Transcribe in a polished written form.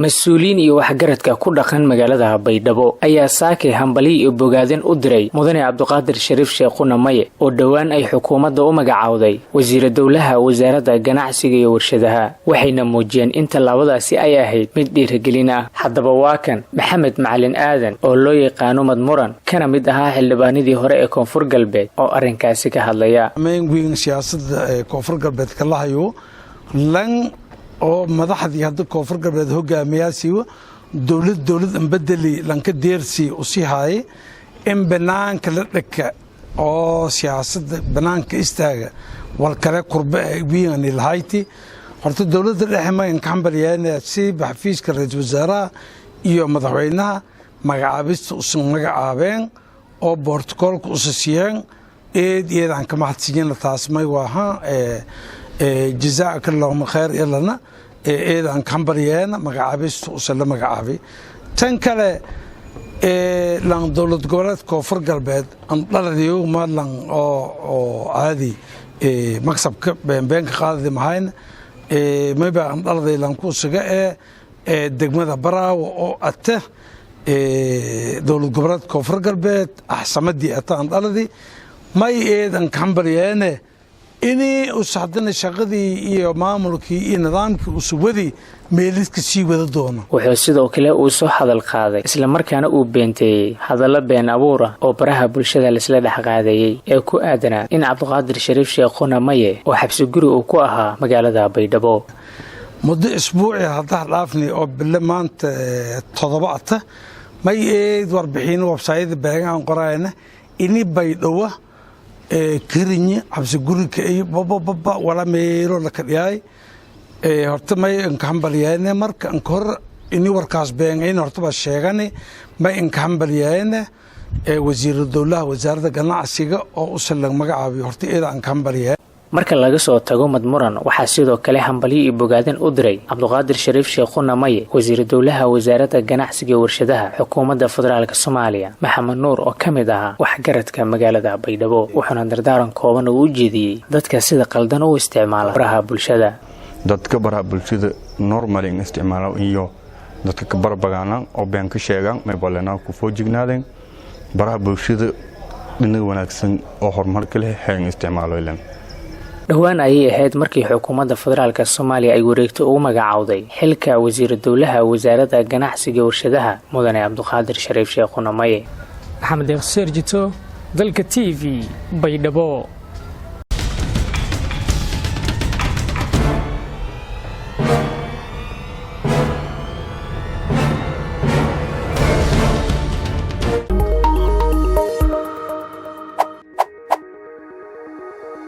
mas-uuliyiin iyo waxgaradka ku dhaqan magaalada Baydhabo ayaa saakay hambali iyo bogaadin u diray mudane Cabdiqaadir Shariif Sheekuna Maye oo dhawaan ay xukuumadda u magacaawday wasiir dawlaha wasaaradda ganacsiga iyo warshadaha waxayna muujiyeen in tallaabadaasi ay ahayd mid dhiirigelin ah. Haddaba waa kan Maxamed Macalin Aadan oo loo yaqaano Madmuran kana mid ahaa xildhibaanadii hore ee Koonfur Galbeed oo arrinkaasi ka hadlaya. Main siyaasadda Koonfur Galbeed ka lahayo lan oo madaxdii hadda Koonfur Galbeed hogaamiyaasiyo dawlad bedeli lanka deersi u sii haay in banaanka la dhaka oo siyaasadda banaanka istaaga wal kale qurba wiyan ilhayti horta dawladda dhexmaan kambaliyeen si xafiiska ra'iisul wasaaraha iyo madaxweynaha magacaabista u soo magacaabeen oo bortokolka u siiyeen aan ka mahadsiin taas may waaha jazakallahu khayr ilana aan kambaliyeen magacaabista u soo magacaabay tan kale lan dawlad goboleed Koonfur Galbeed aan dhaladiyo maalan oo caadi maksabka beenka qaadada mahayn mayba aan dhaladay lan ku suga degmada Baraawo oo ata dawlad goboleed Koonfur Galbeed ahsamadii ata aan dhaladii may aan kambaliyeen inay u saxdana shaqadii iyo maamulkii iyo nidaamkii u suwadi meeliska sii wada doono. Wuxuu sidoo kale uu soo hadal qaaday isla markaana uu beentay hadallo been abuur ah oo baraha bulshada la isla dhex qaadayay ee ku aadanaa in Cabdiqaadir Shariif Sheekuna Maye oo xabsi guri uu ku ahaa magaalada Baydhabo muddo isbuuci hadda dhaafnay oo bilmaanta toddobaad may warbixin website baagan qorayna inii Baydhabo كرني حبس جوري كأي بابا ولا ميرو لكرياي هرت ما إنكم بليانة مرك إنكر إني وركاس بين إن هرت بالشيغاني ما إنكم بليانة وزير الدولة وزارة الجناعسية أو أسلم مجابي هرت إذا إنكم بليانة marka laga soo tago Madmuran waxa sidoo kale hambali iyo bogaadin u diray Cabdiqaadir Shariif Sheekuna Maye wasiir dawlaha wasaaradda ganacsiga iyo warshadaha xukuumadda federaalka Soomaaliya Maxamed Nuur oo kamid ah waxgaradka magaalada Baydhabo wuxuuna dardaaran kooban u jeediyay dadka sida qaldan u isticmaala baraha bulshada dadka baraha bulshada normal in isticmaalo iyo dadka ka barbagaana oo been ka sheegan may balena ku foojignaadeen baraha bulshada dhinaca wanaagsan oo horumarka leh hayn isticmaalo ilan dhawaan ayay ahayd markii xukuumadda federaalka Soomaaliya ay wareegto ugu magacaawday xilka wasiir dawlaha wasaaradda ganacsiga warshadaha mudane Cabdiqaadir Shariif Sheekuna Maye. Maxamed Serjito dalka TV Baydhabo.